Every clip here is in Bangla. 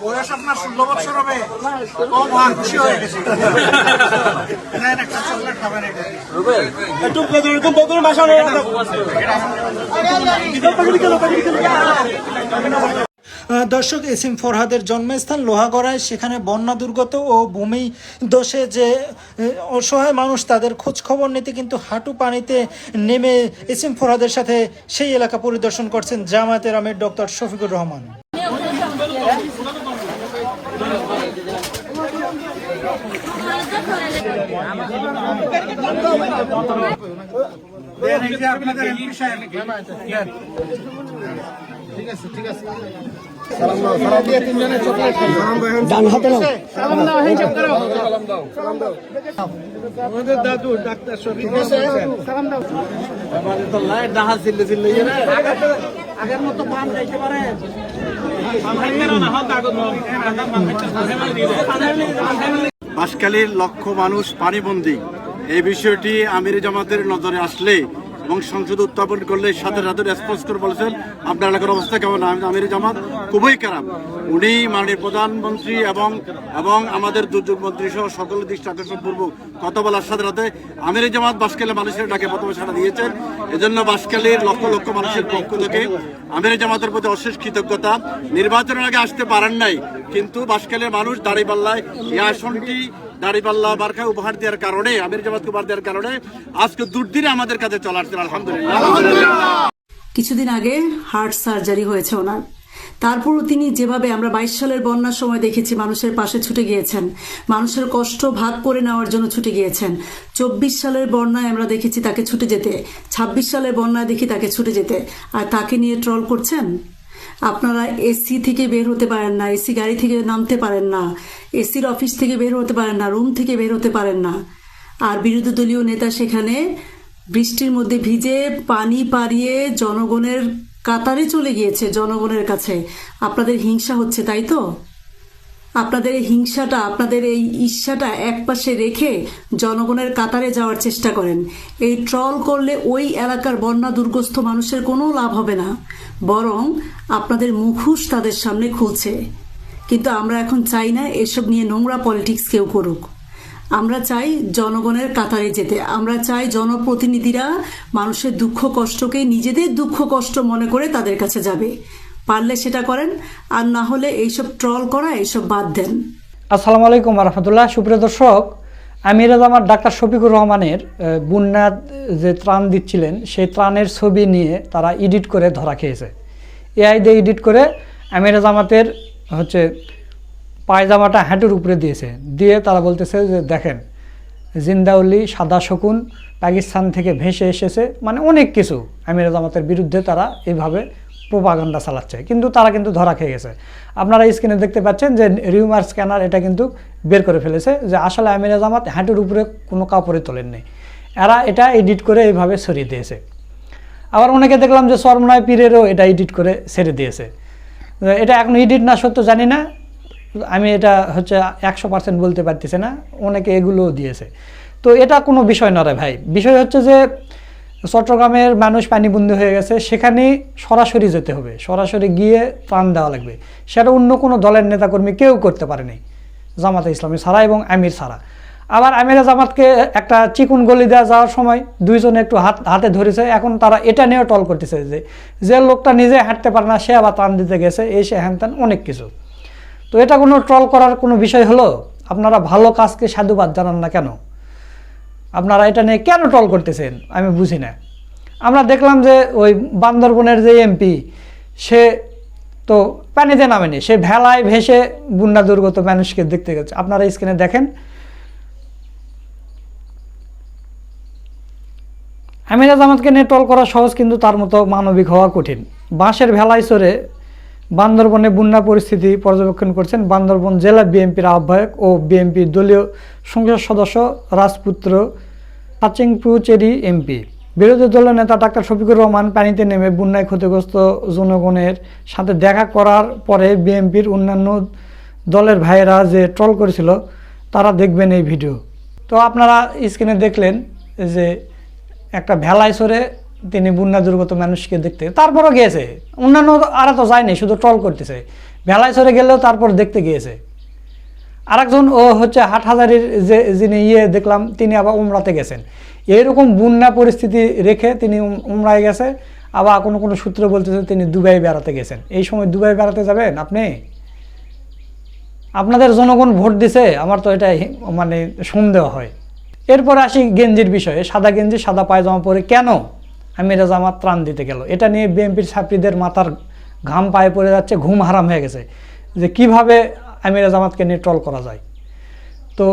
বয়স আপনার 16 বছর হবে, ও মা খুশি হয়ে গেছে। নেন একটা চকলেট খাবেন। একটু বেদুন ভাষা দর্শক, এসিম ফরহাদের জন্মস্থান লোহাগড়ায়, সেখানে বন্যা দুর্গত ও ভূমি দোষে যে অসহায় মানুষ, তাদের খোঁজ খবর নিতে কিন্তু হাঁটু পানিতে নেমে এসিম ফরহাদের সাথে সেই এলাকা পরিদর্শন করছেন জামায়াতের আমির ডক্টর শফিকুর রহমান। ঠিক আছে। সালাম দিয়ে তিনজনের চকলেট ডান হাতে নাও। সালাম দাও, হ্যান্ডশেক করো। সালাম দাও। আমাদের দাদু ডাক্তার শফিক সালাম দাও। আমাদের তো লাইট ডাহা চিল্লে না। আগের মতো পান যাইতে পারে। বাঁশখালীর লক্ষ মানুষ পানিবন্দী, এই বিষয়টি আমির জামাতের নজরে আসলে এবং সংসদ উত্থাপন করলে সাথে সাথে রেসপন্স করে বলেছেন আপনার এলাকার অবস্থা কেমন। আমির জামাত খুবই খারাপ। উনি মাননীয় প্রধানমন্ত্রী এবং আমাদের দুর্যোগ মন্ত্রী সহ সকলের দৃষ্টি আকর্ষণ পূর্বক কথা বলার সাথে সাথে আমির জামাত বাঁশখালী মানুষের ডাকে প্রথমে সাড়া দিয়েছেন। এজন্য বাঁশখালীর লক্ষ লক্ষ মানুষের পক্ষ থেকে আমির জামাতের প্রতি অশেষ কৃতজ্ঞতা। নির্বাচনের আগে আসতে পারেন নাই, কিন্তু বাঁশখালীর মানুষ দাঁড়িপাল্লায় এই আসনটি দাঁড়িপাল্লা বারখায় উপহার দেওয়ার কারণে, আমির জামাতকে উপহার দেওয়ার কারণে আজকে দুর্দিনে আমাদের কাছে চলে আসছেন। আলহামদুলিল্লাহ। কিছুদিন আগে হার্ট সার্জারি হয়েছে ওনার। তারপরও তিনি যেভাবে আমরা 22 সালের বন্যার সময় দেখেছি মানুষের পাশে ছুটে গিয়েছেন, মানুষের কষ্ট ভাগ করে নেওয়ার জন্য ছুটে গিয়েছেন। 24 সালের বন্যায় আমরা দেখেছি তাকে ছুটে যেতে, 26 সালের বন্যায় দেখি তাকে ছুটে যেতে, আর তাকে নিয়ে ট্রল করছেন। আপনারা এসি থেকে বের হতে পারেন না, এসি গাড়ি থেকে নামতে পারেন না, এসির অফিস থেকে বের হতে পারেন না, রুম থেকে বের হতে পারেন না, আর বিরোধী দলীয় নেতা সেখানে বৃষ্টির মধ্যে ভিজে পানি পাড়িয়ে জনগণের কাতারে চলে গিয়েছে, জনগণের কাছে। আপনাদের হিংসা হচ্ছে, তাই তো? আপনাদের এই হিংসাটা, আপনাদের এই ঈর্ষাটা একপাশে রেখে জনগণের কাতারে যাওয়ার চেষ্টা করেন। এই ট্রল করলে ওই এলাকার বন্যা দুর্গস্ত মানুষের কোনো লাভ হবে না, বরং আপনাদের মুখোশ তাদের সামনে খুলছে। কিন্তু আমরা এখন চাই না এসব নিয়ে নোংরা পলিটিক্স কেউ করুক। আমরা চাই জনগণের কাতারে যেতে। আমরা চাই জনপ্রতিনিধিরা মানুষের দুঃখ কষ্টকে নিজেদের দুঃখ কষ্ট মনে করে তাদের কাছে যাবে। পারলে সেটা করেন, আর না হলে এইসব ট্রল করা এইসব বাদ দেন। আসসালামু আলাইকুম রহমতুল্লাহ। সুপ্রিয় দর্শক, আমির জামাত ডাক্তার শফিকুর রহমানের বন্যার যে ত্রাণ দিচ্ছিলেন সেই ত্রাণের ছবি নিয়ে তারা এডিট করে ধরা খেয়েছে। এআই দিয়ে এডিট করে আমির জামাতের পায়জামাটা হাঁটুর উপরে দিয়েছে, দিয়ে তারা বলতেছে যে দেখেন জিন্দাউলি সাদা শকুন পাকিস্তান থেকে ভেসে এসেছে, মানে অনেক কিছু আমির জামাতের বিরুদ্ধে তারা এইভাবে প্রোপাগান্ডা চালাচ্ছে। কিন্তু তারা কিন্তু ধরা খেয়ে গেছে। আপনারা স্ক্রিনে দেখতে পাচ্ছেন যে রিউমার স্ক্যানার এটা কিন্তু বের করে ফেলেছে যে আসলে আমির জামাত হাঁটুর উপরে কোনো কাপড়ে তোলেননি, এরা এটা এডিট করে এইভাবে ছড়িয়ে দিয়েছে। আবার অনেকে দেখলাম যে চরমনায় পীরেরও এটা এডিট করে ছেড়ে দিয়েছে। এটা এখন এডিট না সত্য জানি না, আমি এটা 100% বলতে পারতেছি না, অনেকে এগুলোও দিয়েছে। তো এটা কোনো বিষয় না রে ভাই। বিষয় হচ্ছে যে চট্টগ্রামের মানুষ পানিবন্দী হয়ে গেছে, সেখানে সরাসরি যেতে হবে, সরাসরি গিয়ে ত্রাণ দেওয়া লাগবে। সেটা অন্য কোনো দলের নেতাকর্মী কেউ করতে পারেনি, জামাতে ইসলামী ছাড়া এবং আমির ছাড়া। আবার আমির জামাতকে একটা চিকুন গলি দেওয়া যাওয়ার সময় দুইজনে একটু হাতে ধরেছে, এখন তারা এটা নিয়েও টল করতেছে যে লোকটা নিজে হাঁটতে পারে না সে আবার ত্রাণ দিতে গেছে, এই সে হ্যান ত্যান অনেক কিছু। তো এটা কোনো ট্রল করার কোনো বিষয় হলো? আপনারা ভালো কাজকে সাধুবাদ জানান না কেন? আপনারা এটা নিয়ে কেন ট্রল করতেছেন আমি বুঝি না। আমরা দেখলাম যে ওই বান্দরবনের যে এমপি, সে তো পানিতে নামেনি, সে ভেলায় ভেসে বন্যা দুর্গত মানুষকে দেখতে গেছে। আপনারা স্ক্রিনে দেখেন। আমির জামাতকে নিয়ে ট্রল করা সহজ, কিন্তু তার মতো মানবিক হওয়া কঠিন। বাঁশের ভেলায় চড়ে বান্দরবনে বন্যা পরিস্থিতি পর্যবেক্ষণ করছেন বান্দরবন জেলা বিএনপির আহ্বায়ক ও বিএনপির দলীয় সংসদ সদস্য রাজপুত্র পাচিংপুচেরি এমপি। বিরোধী দলের নেতা ডাক্তার শফিকুর রহমান পানিতে নেমে বন্যায় ক্ষতিগ্রস্ত জনগণের সাথে দেখা করার পরে বিএনপির অন্যান্য দলের ভাইয়েরা যে ট্রল করেছিল তারা দেখবেন এই ভিডিও। তো আপনারা স্ক্রিনে দেখলেন যে একটা ভেলায় চড়ে তিনি বন্যা দুর্গত মানুষকে দেখতে, তারপরও গিয়েছে, অন্যান্য আরা তো যায়নি, শুধু ট্রল করতেছে। ভেলায় চড়ে গেলেও তারপর দেখতে গিয়েছে। আরেকজন ও হচ্ছে হাটহাজারির যে যিনি দেখলাম তিনি আবার উমরাতে গেছেন। এইরকম বন্যা পরিস্থিতি রেখে তিনি উমরায় গেছে। আবার কোনো কোনো সূত্র বলতেছে তিনি দুবাই বেড়াতে গেছেন। এই সময় দুবাই বেড়াতে যাবেন আপনি? আপনাদের জনগণ ভোট দিছে, আমার তো এটা মানে সন্দেহ হয়। এরপরে আসি গেঞ্জির বিষয়ে। সাদা গেঞ্জি সাদা পায়জামা পরে কেন আমিরে জামাত ত্রাণ দিতে গেল? এটা নিয়ে বিএনপির ছাত্রীদের মাথার ঘাম পায়ে পড়ে যাচ্ছে, ঘুম হারাম হয়ে গেছে যে কিভাবে আমিরে জামাতকে নিয়ে ট্রল করা যায়। তো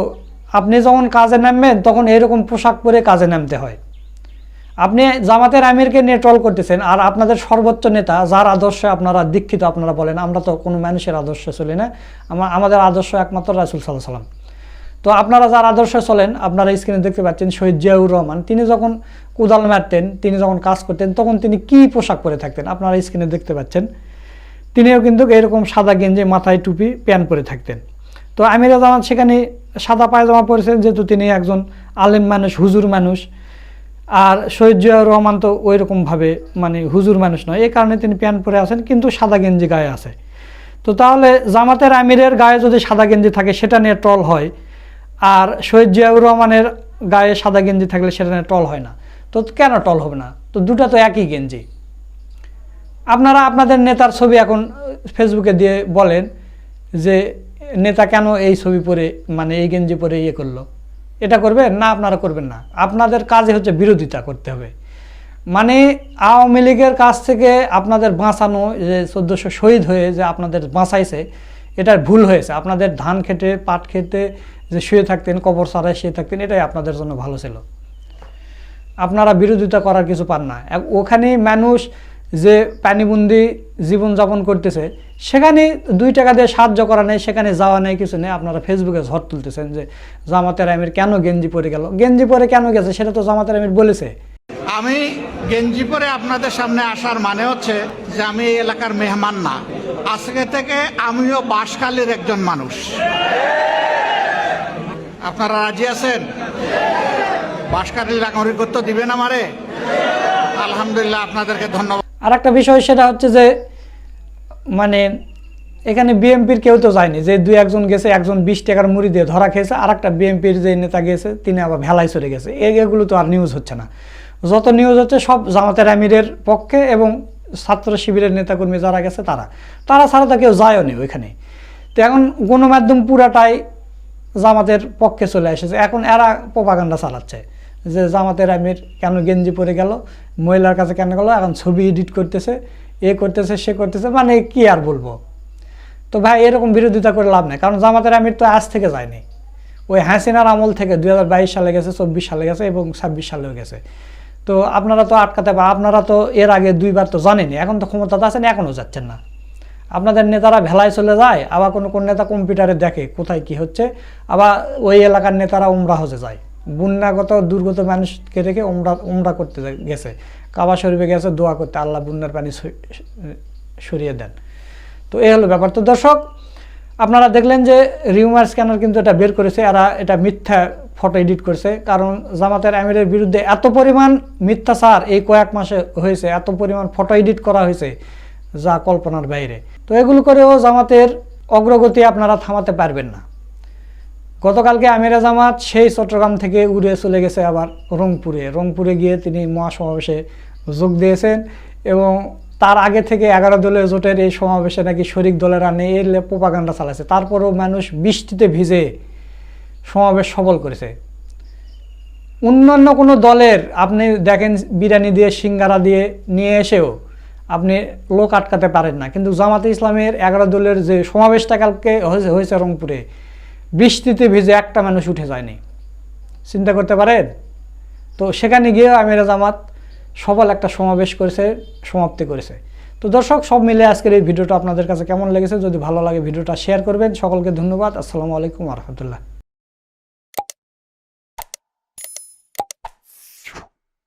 আপনি যখন কাজে নামবেন তখন এরকম পোশাক পরে কাজে নামতে হয়। আপনি জামাতের আমিরকে নিয়ে ট্রল করতেছেন, আর আপনাদের সর্বোচ্চ নেতা যার আদর্শে আপনারা দীক্ষিত, আপনারা বলেন আমরা তো কোনো মানুষের আদর্শে চলি না, আমাদের আদর্শ একমাত্র রাসূল সাল্লাল্লাহু আলাইহি সাল্লাম। তো আপনারা যার আদর্শে চলেন, আপনারা স্ক্রিনে দেখতে পাচ্ছেন শহীদ জিয়াউর রহমান, তিনি যখন কোদাল মারতেন, তিনি যখন কাজ করতেন, তখন তিনি কি পোশাক পরে থাকতেন আপনারা স্ক্রিনে দেখতে পাচ্ছেন। তিনিও কিন্তু এরকম সাদা গেঞ্জি, মাথায় টুপি, প্যান্ট পরে থাকতেন। তো আমিরে জামাত সেখানে সাদা পায়জামা পরেছেন, যেহেতু তিনি একজন আলেম মানুষ, হুজুর মানুষ। আর শহীদ জিয়াউর রহমান তো ওই রকমভাবে মানে হুজুর মানুষ নয়, এই কারণে তিনি প্যান্ট পরে আছেন, কিন্তু সাদা গেঞ্জি গায়ে আছে। তো তাহলে জামাতের আমিরের গায়ে যদি সাদা গেঞ্জি থাকে সেটা নিয়ে ট্রল হয়, আর শহীদ জিয়াউর রহমানের গায়ে সাদা গেঞ্জি থাকলে সেটা নিয়ে ট্রল হয় না। তো কেন ট্রল হবে না? তো দুটা তো একই গেঞ্জি। আপনারা আপনাদের নেতার ছবি এখন ফেসবুকে দিয়ে বলেন যে নেতা কেন এই ছবি পরে মানে এই গেঞ্জি পরে করলো। এটা করবেন না? আপনারা করবেন না। আপনাদের কাজে হচ্ছে বিরোধিতা করতে হবে। মানে আওয়ামী লীগের কাছ থেকে আপনাদের বাঁচানো, যে 1400 শহীদ হয়ে যে আপনাদের বাঁচাইছে, এটার ভুল হয়েছে। আপনাদের ধান খেতে, পাট খেতে যে শুয়ে থাকতেন, কবর ছাড়ায় শুয়ে থাকতেন, এটাই আপনাদের জন্য ভালো ছিল। আপনারা বিরোধিতা করার কিছু পান না। ওখানে মানুষ যে পানিবন্দি জীবনযাপন করতেছে, সেখানে 2 টাকা দিয়ে সাহায্য করা নেই, সেখানে যাওয়া নেই, কিছু নেই। আপনারা ফেসবুকে ঝড় তুলতেছেন যে জামাতের আমির কেন গেঞ্জি পরে গেল। গেঞ্জি পরে কেন গেছে সেটা তো জামাতের আমির বলেছে। আমি গেঞ্জি পরে আপনাদের সামনে আসার মানে হচ্ছে যে আমি এই এলাকার মেহমান না। আজকে থেকে আমিও বাঁশখালীর একজন মানুষ। আপনারা রাজি আছেন? বাঁশখালীর নাগরিকত্ব দিবেন আমারে? আলহামদুলিল্লাহ, আপনাদেরকে ধন্যবাদ। আর একটা বিষয় সেটা হচ্ছে যে মানে এখানে বিএনপির কেউ তো যায়নি, যে 2-1 গেছে, একজন 20 টাকার মুড়ি দিয়ে ধরা খেয়েছে, আর একটা বিএনপির যে নেতা গেছে তিনি আবার ভেলায় চলে গেছে। এগুলো তো আর নিউজ হচ্ছে না। যত নিউজ হচ্ছে সব জামাতের আমিরের পক্ষে এবং ছাত্র শিবিরের নেতাকর্মী যারা গেছে তারা ছাড়া তো কেউ যায়ও নি ওইখানে। তো এখন গণমাধ্যম পুরাটাই জামাতের পক্ষে চলে এসেছে। এখন এরা প্রোপাগান্ডা চালাচ্ছে যে জামাতের আমির কেন গেঞ্জি পরে গেল, মহিলার কাছে কেন গেল, এখন ছবি এডিট করতেছে, করতেছে, সে করতেছে, মানে কি আর বলবো। তো ভাই এরকম বিরোধিতা করে লাভ নেই, কারণ জামাতের আমির তো আজ থেকে যায়নি, ওই হাসিনার আমল থেকে 2022 সালে গেছে, 24 সালে গেছে এবং 26 সালেও গেছে। তো আপনারা তো আটকাতে পারেন, আপনারা তো এর আগে 2 বার তো জানেনি, এখন তো ক্ষমতাতে আছেন, এখনও যাচ্ছেন না। আপনাদের নেতারা ভেলায় চলে যায়, আবার কোন নেতা কম্পিউটারে দেখে কোথায় কি হচ্ছে, আবার ওই এলাকার নেতারা উমরা হজে যায়, বন্যাগত দুর্গত মানুষকে রেখে উমরা করতে গেছে, কাবা শরীফে গেছে দোয়া করতে, আল্লাহ বন্যার পানি সরিয়ে দেন। তো এই হলো ব্যাপার। তো দর্শক, আপনারা দেখলেন যে রিউমার স্ক্যানার কিন্তু এটা বের করেছে, এরা এটা মিথ্যা ফটো এডিট করছে, কারণ জামাতের আমিরের বিরুদ্ধে এত পরিমাণ মিথ্যাচার এই কয়েক মাসে হয়েছে, এত পরিমাণ ফটো এডিট করা হয়েছে যা কল্পনার বাইরে। তো এগুলো করেও জামাতের অগ্রগতি আপনারা থামাতে পারবেন না। গতকালকে আমিরে জামাত সেই চট্টগ্রাম থেকে উড়ে চলে গেছে আবার রংপুরে গিয়ে তিনি মহাসমাবেশে যোগ দিয়েছেন, এবং তার আগে থেকে 11 দলীয় জোটের এই সমাবেশে নাকি শরিক দলেরা নেই, এর প্রোপাগান্ডা চালাচ্ছে। তারপরেও মানুষ বৃষ্টিতে ভিজে সমাবেশ সফল করেছে। অন্যান্য কোনো দলের আপনি দেখেন বিরিয়ানি দিয়ে, সিঙ্গারা দিয়ে নিয়ে এসেও আপনি লোক আটকাতে পারেন না, কিন্তু জামাতে ইসলামের 11 দলের যে সমাবেশটা কালকে হয়েছে রংপুরে, বৃষ্টিতে ভিজে একটা মানুষ উঠে যায়নি। চিন্তা করতে পারেন? তো সেখানে গিয়ে আমিরে জামাত সফল একটা সমাবেশ করেছে, সমাপ্তি করেছে। তো দর্শক, সব মিলে আজকের এই ভিডিওটা আপনাদের কাছে কেমন লেগেছে? যদি ভালো লাগে ভিডিওটা শেয়ার করবেন। সকলকে ধন্যবাদ। আসসালামু আলাইকুম ওয়া রাহমাতুল্লাহ।